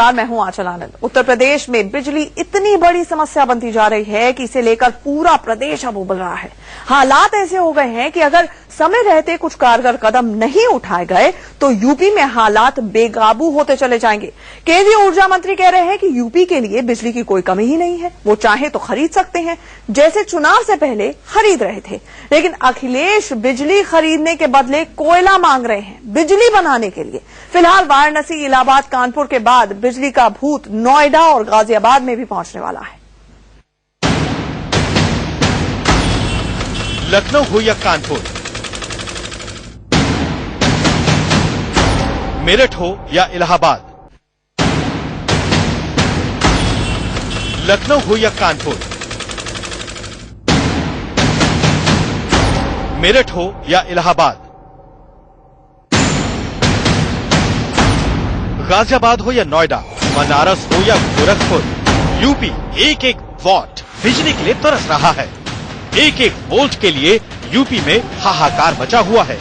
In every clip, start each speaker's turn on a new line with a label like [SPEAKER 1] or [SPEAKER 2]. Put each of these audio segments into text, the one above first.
[SPEAKER 1] नमस्कार, मैं हूं आंचल आनंद। उत्तर प्रदेश में बिजली इतनी बड़ी समस्या बनती जा रही है कि इसे लेकर पूरा प्रदेश अब उबल रहा है। हालात ऐसे हो गए हैं कि अगर समय रहते कुछ कारगर कदम नहीं उठाए गए तो यूपी में हालात बेकाबू होते चले जाएंगे। केंद्रीय ऊर्जा मंत्री कह रहे हैं कि यूपी के लिए बिजली की कोई कमी ही नहीं है, वो चाहे तो खरीद सकते हैं, जैसे चुनाव से पहले खरीद रहे थे। लेकिन अखिलेश बिजली खरीदने के बदले कोयला मांग रहे हैं बिजली बनाने के लिए। फिलहाल वाराणसी, इलाहाबाद, कानपुर के बाद बिजली का भूत नोएडा और गाजियाबाद में भी पहुंचने वाला है।
[SPEAKER 2] लखनऊ हो या कानपुर, मेरठ हो या इलाहाबाद, लखनऊ हो या कानपुर, मेरठ हो या इलाहाबाद, गाजियाबाद हो या नोएडा, बनारस हो या गोरखपुर, यूपी एक एक वॉट बिजली के लिए तरस रहा है। एक एक वोल्ट के लिए यूपी में हाहाकार मचा हुआ है।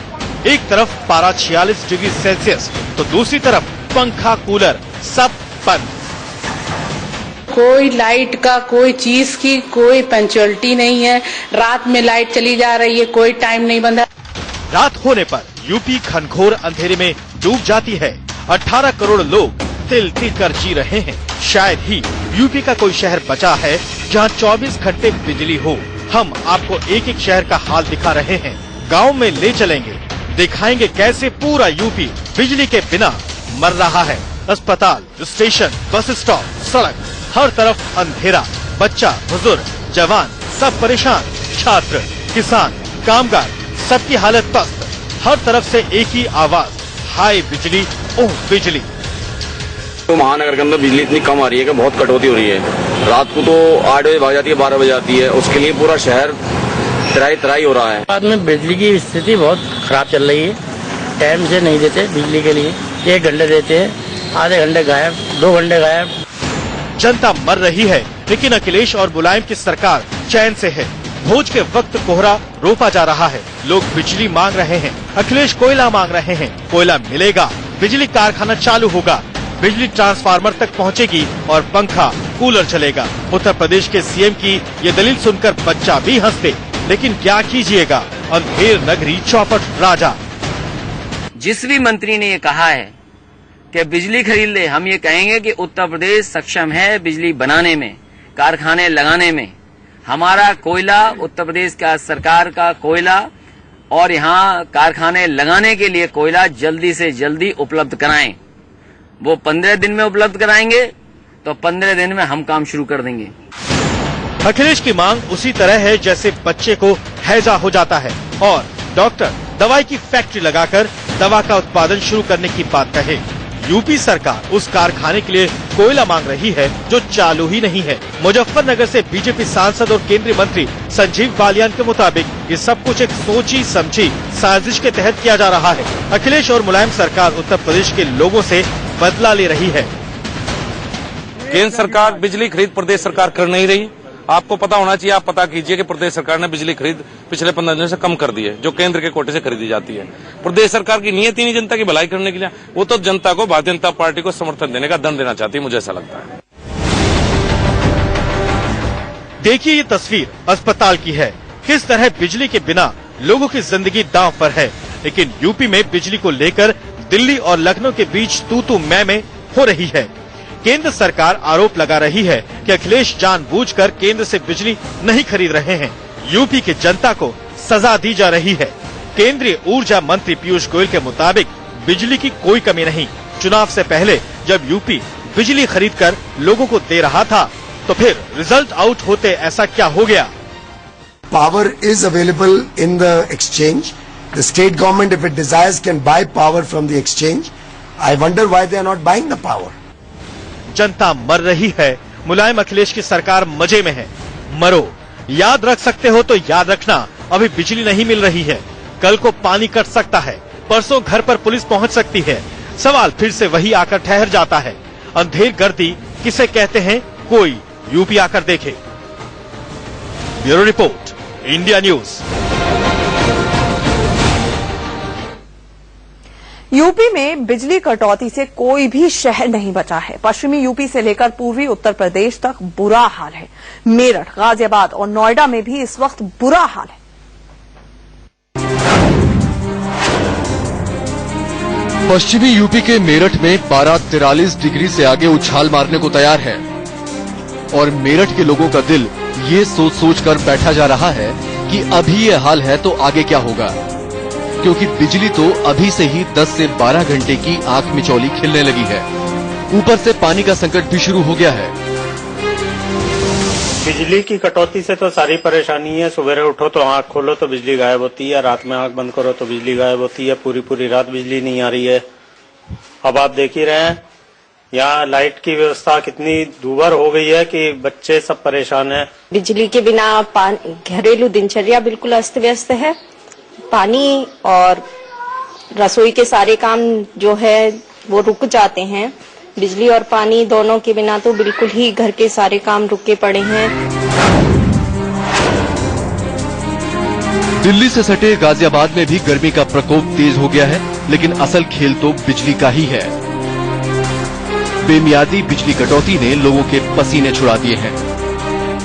[SPEAKER 2] एक तरफ पारा 46 डिग्री सेल्सियस तो दूसरी तरफ पंखा, कूलर सब बंद।
[SPEAKER 3] कोई लाइट का, कोई चीज की कोई पंक्चुअलिटी नहीं है। रात में लाइट चली जा रही है, कोई टाइम नहीं बंधा।
[SPEAKER 2] रात होने पर यूपी घनघोर अंधेरे में डूब जाती है। 18 करोड़ लोग तिल तिल कर जी रहे हैं। शायद ही यूपी का कोई शहर बचा है जहां 24 घंटे बिजली हो। हम आपको एक एक शहर का हाल दिखा रहे हैं। गांव में ले चलेंगे, दिखाएंगे कैसे पूरा यूपी बिजली के बिना मर रहा है। अस्पताल, स्टेशन, बस स्टॉप, सड़क, हर तरफ अंधेरा। बच्चा, बुजुर्ग, जवान सब परेशान। छात्र, किसान, कामगार सबकी हालत पस्त। हर तरफ से एक ही आवाज, हाय बिजली, ओह बिजली।
[SPEAKER 4] तो महानगर के अंदर बिजली इतनी कम आ रही है कि बहुत कटौती हो रही है। रात को तो 8 बजे भाग जाती है, 12 बजे आती है। उसके लिए पूरा शहर तराई हो रहा है।
[SPEAKER 5] बाद में बिजली की स्थिति बहुत खराब चल रही है। टाइम से नहीं देते बिजली के लिए। 1 घंटे देते हैं, आधे घंटे गायब, 2 घंटे गायब।
[SPEAKER 2] जनता मर रही है, लेकिन अखिलेश और मुलायम की सरकार चैन से है। भोज के वक्त कोहरा रोपा जा रहा है। लोग बिजली मांग रहे हैं, अखिलेश कोयला मांग रहे हैं। कोयला मिलेगा, बिजली कारखाना चालू होगा, बिजली ट्रांसफार्मर तक पहुंचेगी और पंखा, कूलर चलेगा। उत्तर प्रदेश के सीएम की ये दलील सुनकर बच्चा भी हंसते, लेकिन क्या कीजिएगा, अंधेर नगरी चौपट राजा।
[SPEAKER 6] जिस भी मंत्री ने ये कहा है कि बिजली खरीद ले, हम ये कहेंगे कि उत्तर प्रदेश सक्षम है बिजली बनाने में, कारखाने लगाने में। हमारा कोयला, उत्तर प्रदेश का सरकार का कोयला और यहाँ कारखाने लगाने के लिए कोयला जल्दी से जल्दी उपलब्ध कराएं। वो 15 दिन में उपलब्ध कराएंगे तो 15 दिन में हम काम शुरू कर देंगे।
[SPEAKER 2] अखिलेश की मांग उसी तरह है जैसे बच्चे को हैजा हो जाता है और डॉक्टर दवाई की फैक्ट्री लगाकर दवा का उत्पादन शुरू करने की बात कहे। यूपी सरकार उस कारखाने के लिए कोयला मांग रही है जो चालू ही नहीं है। मुजफ्फरनगर से बीजेपी सांसद और केंद्रीय मंत्री संजीव बालियान के मुताबिक ये सब कुछ एक सोची समझी साजिश के तहत किया जा रहा है। अखिलेश और मुलायम सरकार उत्तर प्रदेश के लोगों से बदला ले रही है।
[SPEAKER 7] केंद्र सरकार बिजली खरीद प्रदेश सरकार कर नहीं रही। आपको पता होना चाहिए, आप पता कीजिए कि प्रदेश सरकार ने बिजली खरीद पिछले 15 दिनों से कम कर दी है, जो केंद्र के कोटे से खरीदी जाती है। प्रदेश सरकार की नीयत ही नहीं जनता की भलाई करने के लिए। वो तो जनता को, भारतीय जनता पार्टी को समर्थन देने का दंड देना चाहती है, मुझे ऐसा लगता है।
[SPEAKER 2] देखिए ये तस्वीर अस्पताल की है। किस तरह बिजली के बिना लोगों की जिंदगी दांव पर है। लेकिन यूपी में बिजली को लेकर दिल्ली और लखनऊ के बीच तू मैं हो रही है। केंद्र सरकार आरोप लगा रही है कि अखिलेश जानबूझकर केंद्र से बिजली नहीं खरीद रहे हैं। यूपी की जनता को सजा दी जा रही है। केंद्रीय ऊर्जा मंत्री पीयूष गोयल के मुताबिक बिजली की कोई कमी नहीं। चुनाव से पहले जब यूपी बिजली खरीदकर लोगों को दे रहा था तो फिर रिजल्ट आउट होते ऐसा क्या हो गया?
[SPEAKER 8] Power is available in the exchange. The state government, if it desires, can buy power from the exchange. I wonder why they are not buying the power.
[SPEAKER 2] जनता मर रही है। मुलायम अखिलेश की सरकार मजे में है। मरो, याद रख सकते हो तो याद रखना, अभी बिजली नहीं मिल रही है। कल को पानी कट सकता है, परसों घर पर पुलिस पहुंच सकती है। सवाल फिर से वही आकर ठहर जाता है, अंधेर गर्दी किसे कहते हैं, कोई यूपी आकर देखे। Bureau report, India news.
[SPEAKER 1] UP में बिजली कटौती से कोई भी शहर नहीं बचा है। पश्चिमी यूपी से लेकर पूर्वी उत्तर प्रदेश तक बुरा हाल है। मेरठ, गाजियाबाद और नोएडा में भी इस वक्त बुरा हाल है।
[SPEAKER 9] पश्चिमी यूपी के मेरठ में पारा 43 डिग्री से आगे उछाल मारने को तैयार है और मेरठ के लोगों का दिल ये सोच सोच कर बैठा जा रहा है कि अभी ये हाल है तो आगे क्या होगा, क्योंकि बिजली तो अभी से ही 10 से 12 घंटे की आंख मिचौली खिलने लगी है। ऊपर से पानी का संकट भी शुरू हो गया है।
[SPEAKER 10] बिजली की कटौती से तो सारी परेशानी है। सुबह उठो तो आंख खोलो तो बिजली गायब होती है, रात में आंख बंद करो तो बिजली गायब होती है, पूरी रात बिजली नहीं आ रही है। अब आप देख ही रहे हैं यहाँ लाइट की व्यवस्था कितनी दूभर हो गई है कि बच्चे सब परेशान हैं।
[SPEAKER 11] बिजली के बिना घरेलू दिनचर्या बिल्कुल अस्त व्यस्त है। पानी और रसोई के सारे काम जो है वो रुक जाते हैं। बिजली और पानी दोनों के बिना तो बिल्कुल ही घर के सारे काम रुके पड़े हैं।
[SPEAKER 9] दिल्ली से सटे गाजियाबाद में भी गर्मी का प्रकोप तेज हो गया है, लेकिन असल खेल तो बिजली का ही है। बेमियादी बिजली कटौती ने लोगों के पसीने छुड़ा दिए हैं।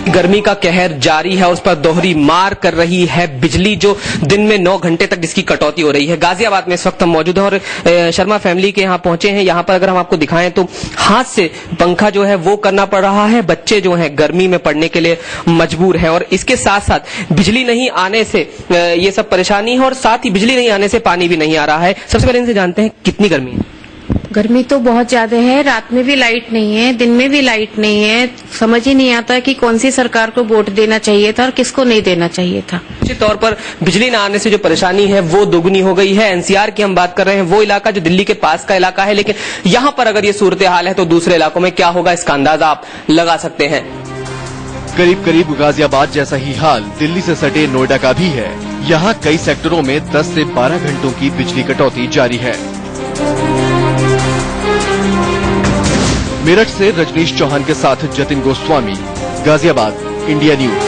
[SPEAKER 12] गर्मी का कहर जारी है, उस पर दोहरी मार कर रही है बिजली, जो दिन में 9 घंटे तक जिसकी कटौती हो रही है। गाजियाबाद में इस वक्त हम मौजूद हैं और शर्मा फैमिली के यहाँ पहुंचे हैं। यहाँ पर अगर हम आपको दिखाएं तो हाथ से पंखा जो है वो करना पड़ रहा है। बच्चे जो हैं गर्मी में पड़ने के लिए मजबूर हैं और इसके साथ साथ बिजली नहीं आने से ये सब परेशानी है और साथ ही बिजली नहीं आने से पानी भी नहीं आ रहा है। सबसे पहले इनसे जानते हैं कितनी गर्मी है।
[SPEAKER 13] गर्मी तो बहुत ज्यादा है, रात में भी लाइट नहीं है, दिन में भी लाइट नहीं है। समझ ही नहीं आता कि कौन सी सरकार को वोट देना चाहिए था और किसको नहीं देना चाहिए था।
[SPEAKER 12] निश्चित तौर पर बिजली न आने से जो परेशानी है वो दोगुनी हो गई है। एनसीआर की हम बात कर रहे हैं, वो इलाका जो दिल्ली के पास का इलाका है, लेकिन यहाँ पर अगर ये सूरत हाल है तो दूसरे इलाकों में क्या होगा इसका अंदाजा आप लगा सकते हैं।
[SPEAKER 9] करीब करीब गाजियाबाद जैसा ही हाल दिल्ली से सटे नोएडा का भी है। यहाँ कई सेक्टरों में 10 से 12 घंटों की बिजली कटौती जारी है। मेरठ से रजनीश चौहान के साथ जतिन गोस्वामी, गाजियाबाद, इंडिया न्यूज।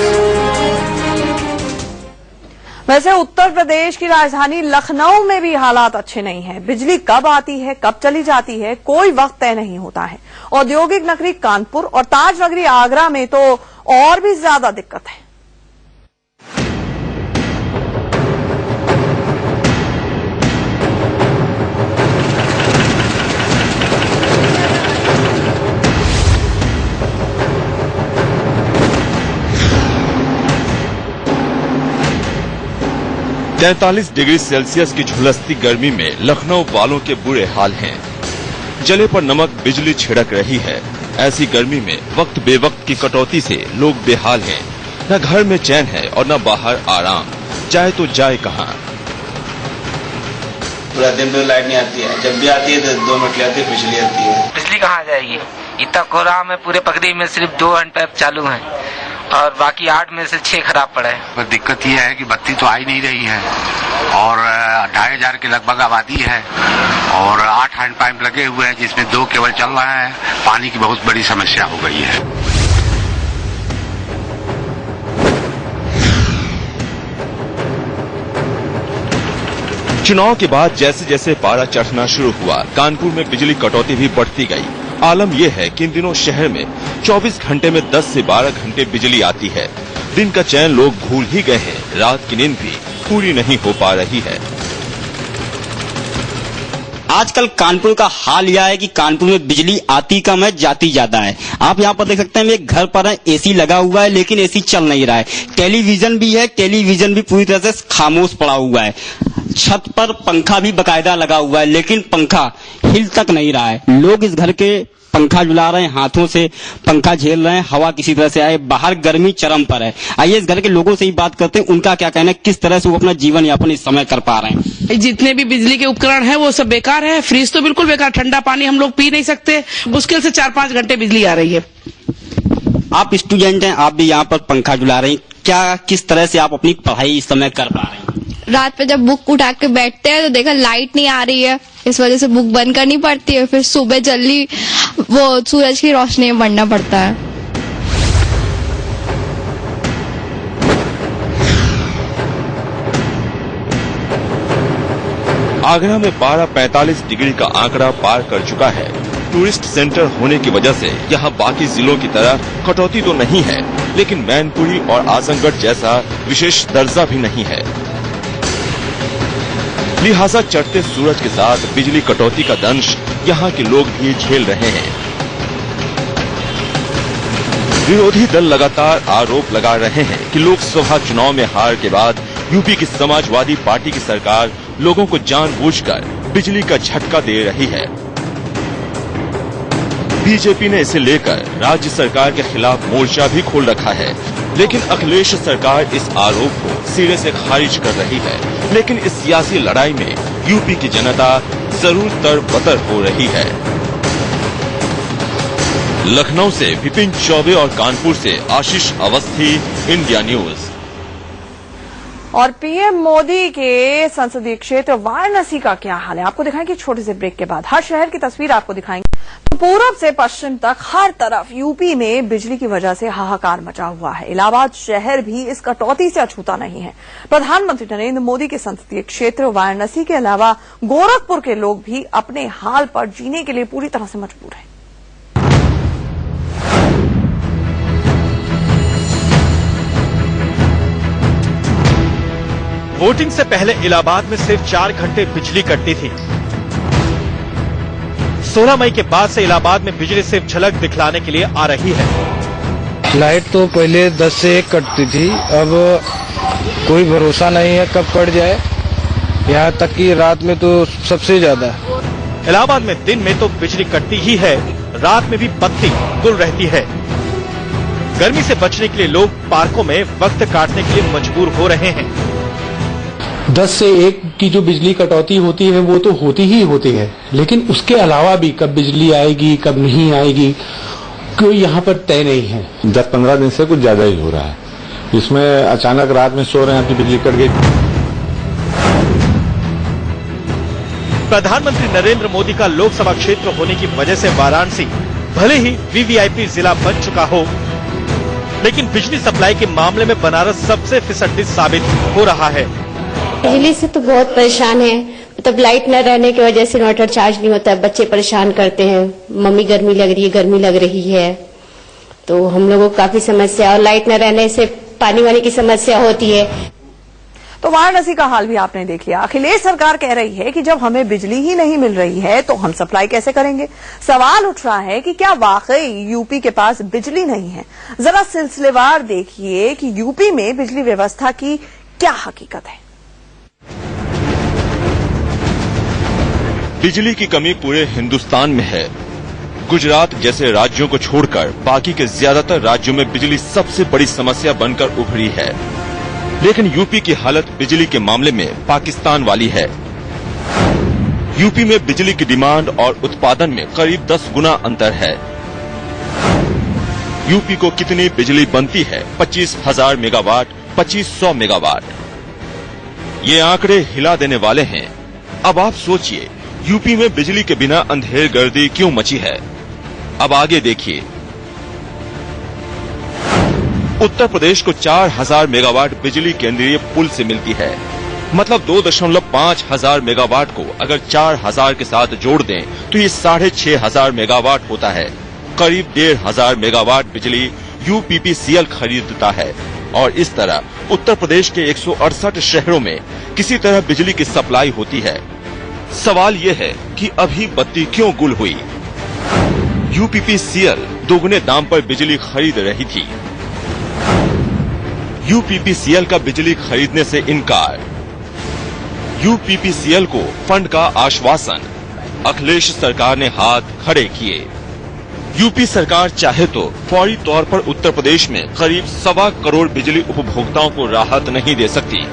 [SPEAKER 1] वैसे उत्तर प्रदेश की राजधानी लखनऊ में भी हालात अच्छे नहीं हैं। बिजली कब आती है, कब चली जाती है, कोई वक्त तय नहीं होता है। औद्योगिक नगरी कानपुर और ताज नगरी आगरा में तो और भी ज्यादा दिक्कत है।
[SPEAKER 2] तैंतालीस डिग्री सेल्सियस की झुलसती गर्मी में लखनऊ वालों के बुरे हाल हैं। जले पर नमक बिजली छिड़क रही है। ऐसी गर्मी में वक्त बेवक्त की कटौती से लोग बेहाल हैं। न घर में चैन है और न बाहर आराम। जाए तो जाए कहाँ।
[SPEAKER 14] पूरा दिन तो लाइट नहीं आती है, जब भी आती है तो 2 मिनट आती है, बिजली आती है।
[SPEAKER 15] बिजली कहाँ जाएगी? इतना कोहरा में पूरे पगड़ी में सिर्फ 2 घंटे चालू है और बाकी 8 में से 6 खराब पड़े।
[SPEAKER 16] तो दिक्कत ये है कि बत्ती तो आ ही नहीं रही है और 2500 के लगभग आबादी है और 8 हैंडपंप लगे हुए हैं जिसमें 2 केवल चल रहा है। पानी की बहुत बड़ी समस्या हो गई है।
[SPEAKER 2] चुनाव के बाद जैसे जैसे पारा चढ़ना शुरू हुआ, कानपुर में बिजली कटौती भी बढ़ती गई। आलम यह है कि इन दिनों शहर में 24 घंटे में 10 से 12 घंटे बिजली आती है। दिन का चैन लोग भूल ही गए हैं, रात की नींद भी पूरी नहीं हो पा रही है।
[SPEAKER 17] आजकल कानपुर का हाल यह है कि कानपुर में बिजली आती कम है, जाती ज्यादा है। आप यहाँ पर देख सकते हैं, मेरे घर पर एसी लगा हुआ है लेकिन एसी चल नहीं रहा है। टेलीविजन भी है, टेलीविजन भी पूरी तरह से खामोश पड़ा हुआ है। छत पर पंखा भी बकायदा लगा हुआ है लेकिन पंखा हिल तक नहीं रहा है। लोग इस घर के पंखा झुला रहे हैं, हाथों से पंखा झेल रहे हैं, हवा किसी तरह से आए। बाहर गर्मी चरम पर है। आइए इस घर के लोगों से ही बात करते हैं, उनका क्या कहना है, किस तरह से वो अपना जीवन यापन इस समय कर पा रहे हैं।
[SPEAKER 3] जितने भी बिजली के उपकरण हैं वो सब बेकार है। फ्रिज तो बिल्कुल बेकार, ठंडा पानी हम लोग पी नहीं सकते। मुश्किल से 4-5 घंटे बिजली आ रही है।
[SPEAKER 17] आप स्टूडेंट हैं, आप भी यहाँ पर पंखा झुला रहे हैं, क्या किस तरह से आप अपनी पढ़ाई इस समय कर पा रहे हैं?
[SPEAKER 18] रात पे जब बुक उठा के बैठते हैं तो देखा लाइट नहीं आ रही है, इस वजह से बुक बंद करनी पड़ती है। फिर सुबह जल्दी वो सूरज की रोशनी में पढ़ना पड़ता है।
[SPEAKER 19] आगरा में पारा 45 डिग्री का आंकड़ा पार कर चुका है। टूरिस्ट सेंटर होने की वजह से यहाँ बाकी जिलों की तरह कटौती तो नहीं है, लेकिन मैनपुरी और आजमगढ़ जैसा विशेष दर्जा भी नहीं है। लिहाजा चढ़ते सूरज के साथ बिजली कटौती का दंश यहाँ के लोग भी झेल रहे हैं। विरोधी दल लगातार आरोप लगा रहे हैं कि लोकसभा चुनाव में हार के बाद यूपी की समाजवादी पार्टी की सरकार लोगों को जानबूझकर बिजली का झटका दे रही है। बीजेपी ने इसे लेकर राज्य सरकार के खिलाफ मोर्चा भी खोल रखा है, लेकिन अखिलेश सरकार इस आरोप को सिरे से खारिज कर रही है। लेकिन इस सियासी लड़ाई में यूपी की जनता जरूर तरबतर हो रही है। लखनऊ से विपिन चौबे और कानपुर से आशीष अवस्थी, इंडिया न्यूज।
[SPEAKER 1] और पीएम मोदी के संसदीय क्षेत्र वाराणसी का क्या हाल है, आपको दिखाएंगे छोटे से ब्रेक के बाद। हर शहर की तस्वीर आपको दिखाएंगे। तो पूर्व से पश्चिम तक हर तरफ यूपी में बिजली की वजह से हाहाकार मचा हुआ है। इलाहाबाद शहर भी इस कटौती से अछूता नहीं है। प्रधानमंत्री नरेंद्र मोदी के संसदीय क्षेत्र वाराणसी के अलावा गोरखपुर के लोग भी अपने हाल पर जीने के लिए पूरी तरह से मजबूर हैं।
[SPEAKER 2] वोटिंग से पहले इलाहाबाद में सिर्फ 4 घंटे बिजली कटती थी। 16 मई के बाद से इलाहाबाद में बिजली सिर्फ झलक दिखलाने के लिए आ रही है।
[SPEAKER 20] लाइट तो पहले 10 से 1 कटती थी, अब कोई भरोसा नहीं है कब कट जाए। यहाँ तक कि रात में तो सबसे ज्यादा।
[SPEAKER 2] इलाहाबाद में दिन में तो बिजली कटती ही है, रात में भी बत्ती गुल रहती है। गर्मी से बचने के लिए लोग पार्कों में वक्त काटने के लिए मजबूर हो रहे हैं।
[SPEAKER 21] 10 से 1 की जो बिजली कटौती होती है वो तो होती ही होती है, लेकिन उसके अलावा भी कब बिजली आएगी कब नहीं आएगी कोई यहाँ पर तय नहीं है।
[SPEAKER 22] 10-15 दिन से कुछ ज्यादा ही हो रहा है। इसमें अचानक रात में सो रहे हैं, आपकी बिजली कट गई।
[SPEAKER 2] प्रधानमंत्री नरेंद्र मोदी का लोकसभा क्षेत्र होने की वजह से वाराणसी भले ही वीवीआईपी जिला बन चुका हो, लेकिन बिजली सप्लाई के मामले में बनारस सबसे फिसड्डी साबित हो रहा है।
[SPEAKER 23] बिजली से तो बहुत परेशान है, मतलब लाइट न रहने की वजह से इन्वर्टर चार्ज नहीं होता है, बच्चे परेशान करते हैं, मम्मी गर्मी लग रही है, तो हम लोगों को काफी समस्या। और लाइट न रहने से पानी वानी की समस्या होती है।
[SPEAKER 1] तो वाराणसी का हाल भी आपने देख लिया। अखिलेश सरकार कह रही है कि जब हमें बिजली ही नहीं मिल रही है तो हम सप्लाई कैसे करेंगे। सवाल उठ रहा है कि क्या वाकई यूपी के पास बिजली नहीं है। जरा सिलसिलेवार देखिए कि यूपी में बिजली व्यवस्था की क्या हकीकत है।
[SPEAKER 19] बिजली की कमी पूरे हिंदुस्तान में है। गुजरात जैसे राज्यों को छोड़कर बाकी के ज्यादातर राज्यों में बिजली सबसे बड़ी समस्या बनकर उभरी है। लेकिन यूपी की हालत बिजली के मामले में पाकिस्तान वाली है। यूपी में बिजली की डिमांड और उत्पादन में करीब 10 गुना अंतर है। यूपी को कितनी बिजली बनती है? 25,000 मेगावाट, 2500 मेगावाट। ये आंकड़े हिला देने वाले हैं। अब आप सोचिए, यूपी में बिजली के बिना अंधेर गर्दी क्यों मची है। अब आगे देखिए। उत्तर प्रदेश को 4000 मेगावाट बिजली केंद्रीय पुल से मिलती है। मतलब 2.5 हजार मेगावाट को अगर 4000 के साथ जोड़ दें तो ये 6500 मेगावाट होता है। करीब 1500 मेगावाट बिजली यूपीपीसीएल खरीदता है। और इस तरह उत्तर प्रदेश के 168 शहरों में किसी तरह बिजली की सप्लाई होती है। सवाल ये है कि अभी बत्ती क्यों गुल हुई। यूपीपीसीएल दोगुने दाम पर बिजली खरीद रही थी। यूपीपीसीएल का बिजली खरीदने से इनकार। यूपीपीसीएल को फंड का आश्वासन। अखिलेश सरकार ने हाथ खड़े किए। यूपी सरकार चाहे तो फौरी तौर पर उत्तर प्रदेश में करीब 1.25 करोड़ बिजली उपभोक्ताओं को राहत नहीं दे सकती।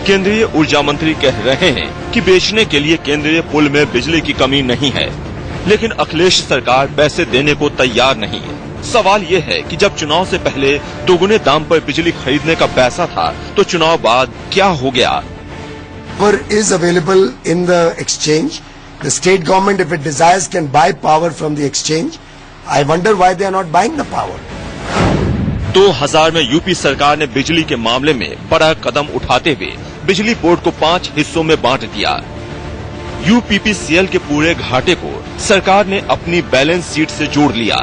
[SPEAKER 19] केंद्रीय ऊर्जा मंत्री कह रहे हैं कि बेचने के लिए केंद्रीय पुल में बिजली की कमी नहीं है, लेकिन अखिलेश सरकार पैसे देने को तैयार नहीं है। सवाल ये है कि जब चुनाव से पहले दोगुने दाम पर बिजली खरीदने का पैसा था तो चुनाव बाद क्या हो गया।
[SPEAKER 8] Power is available in the exchange. The state government, if it desires, can buy power from the exchange. I wonder why they are not buying the power.
[SPEAKER 19] 2000 में यूपी सरकार ने बिजली के मामले में बड़ा कदम उठाते हुए बिजली बोर्ड को 5 हिस्सों में बांट दिया। यूपीपीसीएल के पूरे घाटे को सरकार ने अपनी बैलेंस शीट से जोड़ लिया,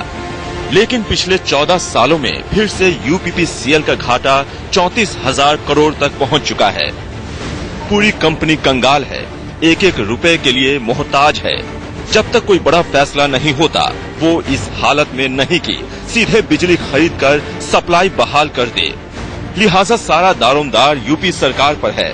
[SPEAKER 19] लेकिन पिछले 14 सालों में फिर से यूपीपीसीएल का घाटा 34,000 करोड़ तक पहुंच चुका है। पूरी कंपनी कंगाल है, एक एक रुपए के लिए मोहताज है। जब तक कोई बड़ा फैसला नहीं होता, वो इस हालत में नहीं कि सीधे बिजली खरीद कर सप्लाई बहाल कर दे। लिहाजा सारा दारोमदार यूपी सरकार पर है,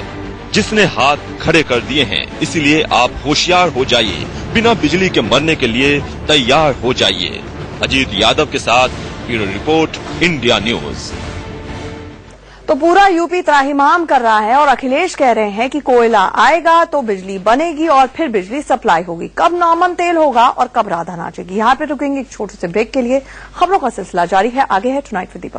[SPEAKER 19] जिसने हाथ खड़े कर दिए हैं। इसलिए आप होशियार हो जाइए, बिना बिजली के मरने के लिए तैयार हो जाइए। अजीत यादव के साथ ब्यूरो रिपोर्ट, इंडिया न्यूज।
[SPEAKER 1] तो पूरा यूपी त्राहिमाम कर रहा है और अखिलेश कह रहे हैं कि कोयला आएगा तो बिजली बनेगी और फिर बिजली सप्लाई होगी। कब नॉमन तेल होगा और कब राधा नाचेगी? यहाँ पे रुकेंगे एक छोटे से ब्रेक के लिए। खबरों का सिलसिला जारी है, आगे है टुनाइट विद दीपक।